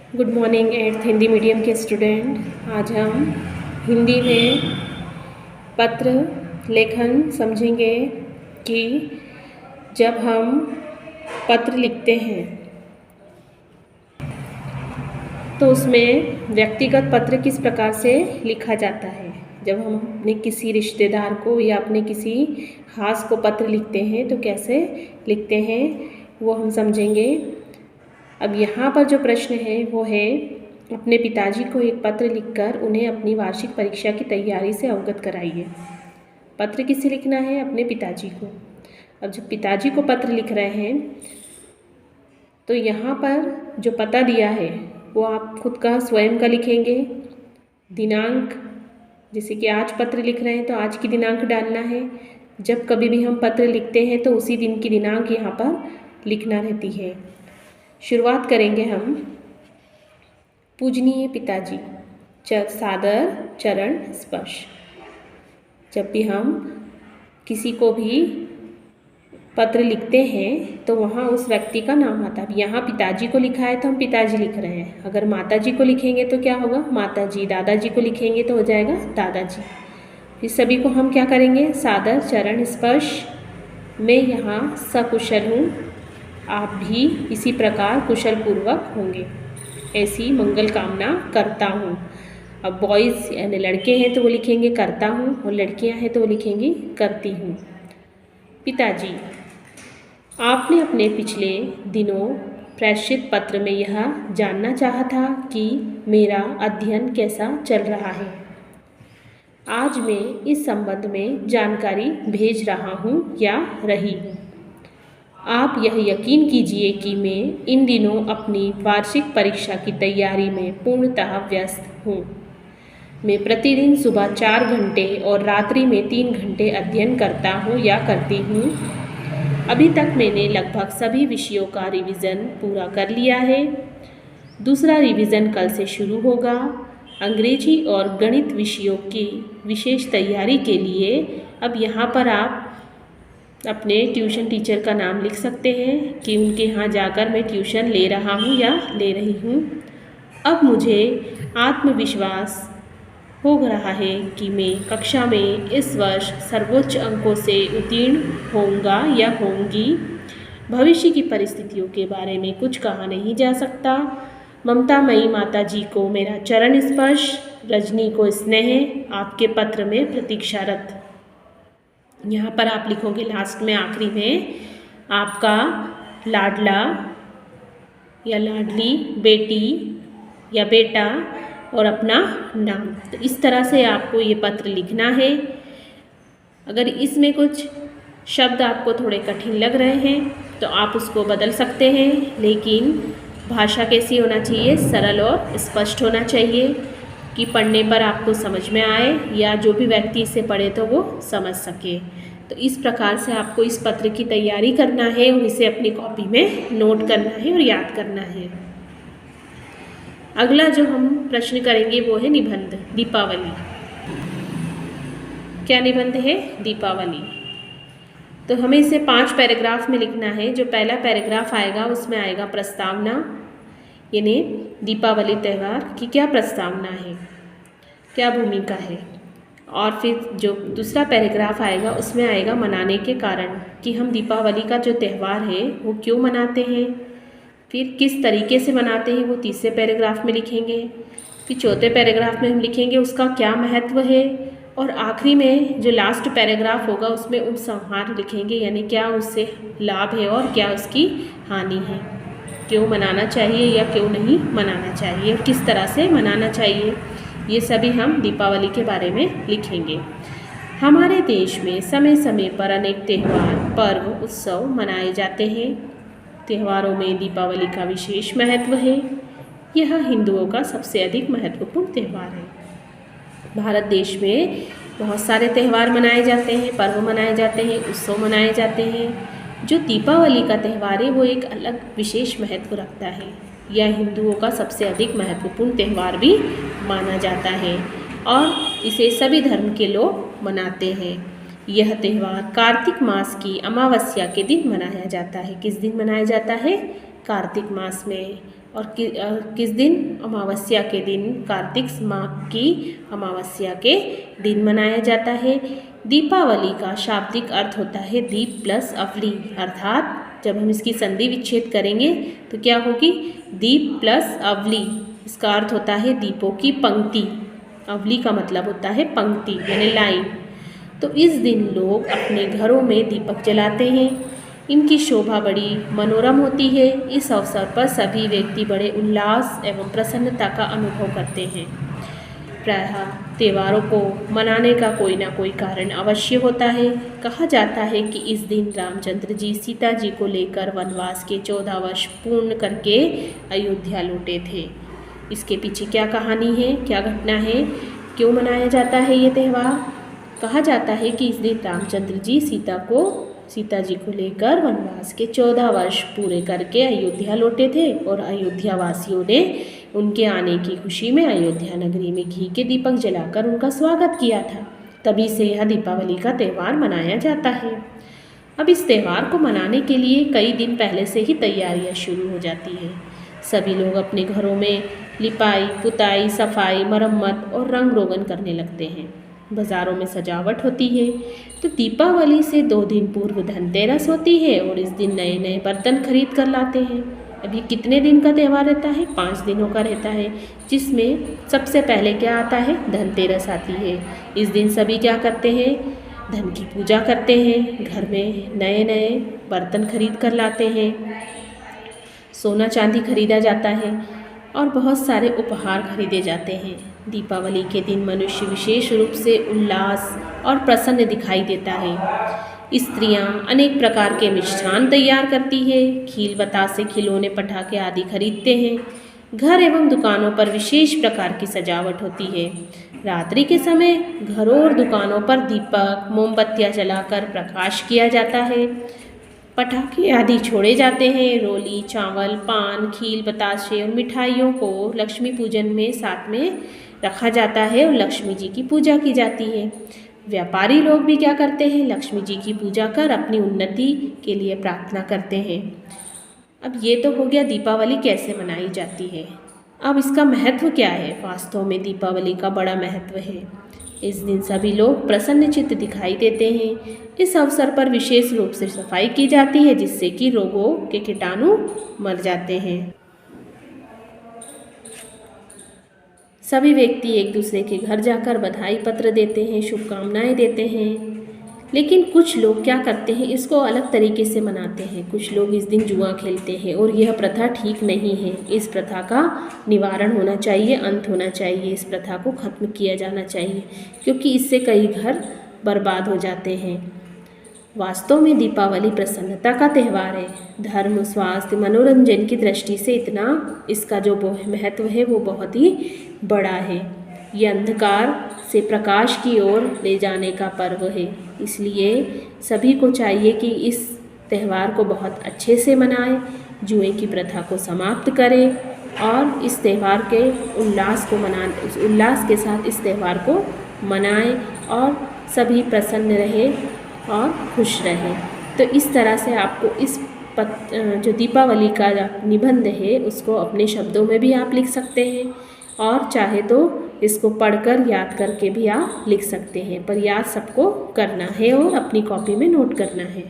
Good morning eighth Hindi medium के student. आज हम हिंदी में पत्र लेखन समझेंगे कि जब हम पत्र लिखते हैं तो उसमें व्यक्तिगत पत्र किस प्रकार से लिखा जाता है। जब हम अपने किसी रिश्तेदार को या अपने किसी खास को पत्र लिखते हैं तो कैसे लिखते हैं वो हम समझेंगे। अब यहाँ पर जो प्रश्न है वो है, अपने पिताजी को एक पत्र लिखकर उन्हें अपनी वार्षिक परीक्षा की तैयारी से अवगत कराइए। पत्र किसे लिखना है? अपने पिताजी को। अब जब पिताजी को पत्र लिख रहे हैं तो यहाँ पर जो पता दिया है वो आप खुद का स्वयं का लिखेंगे। दिनांक, जैसे कि आज पत्र लिख रहे हैं तो आज की दिनांक डालना है। जब कभी भी हम पत्र लिखते हैं तो उसी दिन की दिनांक यहाँ पर लिखना रहती है। शुरुआत करेंगे हम। पूजनीय पिताजी, सादर चरण स्पर्श। जब भी हम किसी को भी पत्र लिखते हैं तो वहाँ उस व्यक्ति का नाम आता है। यहाँ पिताजी को लिखा है तो हम पिताजी लिख रहे हैं। अगर माताजी को लिखेंगे तो क्या होगा? माताजी। दादाजी को लिखेंगे तो हो जाएगा दादाजी। इस सभी को हम क्या करेंगे? सादर चरण स्पर्श। मैं यहाँ सकुशल हूँ, आप भी इसी प्रकार कुशल पूर्वक होंगे, ऐसी मंगल कामना करता हूँ। अब बॉयज़ यानी लड़के हैं तो वो लिखेंगे करता हूँ, और लड़कियाँ हैं तो वो लिखेंगी करती हूँ। पिताजी, आपने अपने पिछले दिनों प्रेषित पत्र में यह जानना चाहा था कि मेरा अध्ययन कैसा चल रहा है। आज मैं इस संबंध में जानकारी भेज रहा हूँ या रही हूँ। आप यह यकीन कीजिए कि मैं इन दिनों अपनी वार्षिक परीक्षा की तैयारी में पूर्णतः व्यस्त हूँ। मैं प्रतिदिन सुबह 4 घंटे और रात्रि में 3 घंटे अध्ययन करता हूँ या करती हूँ। अभी तक मैंने लगभग सभी विषयों का रिवीजन पूरा कर लिया है। दूसरा रिवीजन कल से शुरू होगा। अंग्रेजी और गणित विषयों की विशेष तैयारी के लिए अब यहाँ पर आप अपने ट्यूशन टीचर का नाम लिख सकते हैं कि उनके यहाँ जाकर मैं ट्यूशन ले रहा हूँ या ले रही हूँ। अब मुझे आत्मविश्वास हो रहा है कि मैं कक्षा में इस वर्ष सर्वोच्च अंकों से उत्तीर्ण होऊंगा या होंगी। भविष्य की परिस्थितियों के बारे में कुछ कहा नहीं जा सकता। ममतामयी माता जी को मेरा चरण स्पर्श, रजनी को स्नेह, आपके पत्र में प्रतीक्षारत। यहाँ पर आप लिखोगे लास्ट में, आखिरी में, आपका लाडला या लाडली बेटी या बेटा और अपना नाम। तो इस तरह से आपको ये पत्र लिखना है। अगर इसमें कुछ शब्द आपको थोड़े कठिन लग रहे हैं तो आप उसको बदल सकते हैं, लेकिन भाषा कैसी होना चाहिए? सरल और स्पष्ट होना चाहिए कि पढ़ने पर आपको समझ में आए या जो भी व्यक्ति इसे पढ़े तो वो समझ सके। तो इस प्रकार से आपको इस पत्र की तैयारी करना है और इसे अपनी कॉपी में नोट करना है और याद करना है। अगला जो हम प्रश्न करेंगे वो है निबंध। दीपावली। क्या निबंध है? दीपावली। तो हमें इसे 5 पैराग्राफ में लिखना है। जो पहला पैराग्राफ आएगा उसमें आएगा प्रस्तावना, यानी दीपावली त्यौहार की क्या प्रस्तावना है, क्या भूमिका है। और फिर जो दूसरा पैराग्राफ आएगा उसमें आएगा मनाने के कारण, कि हम दीपावली का जो त्यौहार है वो क्यों मनाते हैं, फिर किस तरीके से मनाते हैं वो तीसरे पैराग्राफ में लिखेंगे। फिर चौथे पैराग्राफ में हम लिखेंगे उसका क्या महत्व है, और आखिरी में जो लास्ट पैराग्राफ होगा उसमें उपसंहार लिखेंगे, यानी क्या उससे लाभ है और क्या उसकी हानि है, क्यों मनाना चाहिए या क्यों नहीं मनाना चाहिए, और किस तरह से मनाना चाहिए। ये सभी हम दीपावली के बारे में लिखेंगे। हमारे देश में समय समय पर अनेक त्यौहार, पर्व, उत्सव मनाए जाते हैं। त्योहारों में दीपावली का विशेष महत्व है। यह हिंदुओं का सबसे अधिक महत्वपूर्ण त्यौहार है। भारत देश में बहुत सारे त्यौहार मनाए जाते हैं, पर्व मनाए जाते हैं, उत्सव मनाए जाते हैं। जो दीपावली का त्यौहार है वो एक अलग विशेष महत्व रखता है। यह हिंदुओं का सबसे अधिक महत्वपूर्ण त्यौहार भी माना जाता है और इसे सभी धर्म के लोग मनाते हैं। यह त्यौहार कार्तिक मास की अमावस्या के दिन मनाया जाता है। किस दिन मनाया जाता है? कार्तिक मास में। और किस दिन? अमावस्या के दिन, कार्तिक माह की अमावस्या के दिन मनाया जाता है। दीपावली का शाब्दिक अर्थ होता है दीप प्लस अवली, अर्थात जब हम इसकी संधि विच्छेद करेंगे तो क्या होगी? दीप प्लस अवली। इसका अर्थ होता है दीपों की पंक्ति। अवली का मतलब होता है पंक्ति यानी लाइन। तो इस दिन लोग अपने घरों में दीपक जलाते हैं। इनकी शोभा बड़ी मनोरम होती है। इस अवसर पर सभी व्यक्ति बड़े उल्लास एवं प्रसन्नता का अनुभव करते हैं। प्रायः त्योहारों को मनाने का कोई ना कोई कारण अवश्य होता है। कहा जाता है कि इस दिन रामचंद्र जी सीता जी को लेकर वनवास के 14 वर्ष पूर्ण करके अयोध्या लौटे थे। इसके पीछे क्या कहानी है, क्या घटना है, क्यों मनाया जाता है ये त्यौहार? कहा जाता है कि इस दिन रामचंद्र जी सीता जी को लेकर वनवास के 14 वर्ष पूरे करके अयोध्या लौटे थे और अयोध्या वासियों ने उनके आने की खुशी में अयोध्या नगरी में घी के दीपक जलाकर उनका स्वागत किया था। तभी से यह दीपावली का त्यौहार मनाया जाता है। अब इस त्यौहार को मनाने के लिए कई दिन पहले से ही तैयारियां शुरू हो जाती है। सभी लोग अपने घरों में लिपाई, पुताई, सफाई, मरम्मत और रंग रोगन करने लगते हैं। बाज़ारों में सजावट होती है। तो दीपावली से 2 दिन पूर्व धनतेरस होती है और इस दिन नए नए बर्तन खरीद कर लाते हैं। अब ये कितने दिन का त्यौहार रहता है? 5 दिनों का रहता है, जिसमें सबसे पहले क्या आता है? धनतेरस आती है। इस दिन सभी क्या करते हैं? धन की पूजा करते हैं, घर में नए नए बर्तन खरीद कर लाते हैं, सोना चांदी खरीदा जाता है और बहुत सारे उपहार खरीदे जाते हैं। दीपावली के दिन मनुष्य विशेष रूप से उल्लास और प्रसन्न दिखाई देता है। स्त्रियां अनेक प्रकार के मिष्ठान तैयार करती है, खील बतासे, खिलौने, पटाखे आदि खरीदते हैं। घर एवं दुकानों पर विशेष प्रकार की सजावट होती है। रात्रि के समय घरों और दुकानों पर दीपक, मोमबत्तियां जलाकर प्रकाश किया जाता है। पटाखे आदि छोड़े जाते हैं। रोली, चावल, पान, खील बताशे और मिठाइयों को लक्ष्मी पूजन में साथ में रखा जाता है और लक्ष्मी जी की पूजा की जाती है। व्यापारी लोग भी क्या करते हैं? लक्ष्मी जी की पूजा कर अपनी उन्नति के लिए प्रार्थना करते हैं। अब ये तो हो गया दीपावली कैसे मनाई जाती है। अब इसका महत्व क्या है? वास्तव में दीपावली का बड़ा महत्व है। इस दिन सभी लोग प्रसन्नचित्त दिखाई देते हैं। इस अवसर पर विशेष रूप से सफाई की जाती है, जिससे कि रोगों के कीटाणु मर जाते हैं। सभी व्यक्ति एक दूसरे के घर जाकर बधाई पत्र देते हैं, शुभकामनाएं देते हैं। लेकिन कुछ लोग क्या करते हैं? इसको अलग तरीके से मनाते हैं। कुछ लोग इस दिन जुआ खेलते हैं और यह प्रथा ठीक नहीं है। इस प्रथा का निवारण होना चाहिए, अंत होना चाहिए। इस प्रथा को खत्म किया जाना चाहिए, क्योंकि इससे कई घर बर्बाद हो जाते हैं। वास्तव में दीपावली प्रसन्नता का त्यौहार है। धर्म, स्वास्थ्य, मनोरंजन की दृष्टि से इसका जो महत्व है वो बहुत ही बड़ा है। ये अंधकार से प्रकाश की ओर ले जाने का पर्व है। इसलिए सभी को चाहिए कि इस त्यौहार को बहुत अच्छे से मनाएं, जुए की प्रथा को समाप्त करें और इस त्यौहार के उल्लास के साथ इस त्यौहार को मनाएं और सभी प्रसन्न रहें और खुश रहें। तो इस तरह से आपको इस जो दीपावली का निबंध है उसको अपने शब्दों में भी आप लिख सकते हैं और चाहे तो इसको पढ़कर याद करके भी आप लिख सकते हैं, पर याद सबको करना है और अपनी कॉपी में नोट करना है।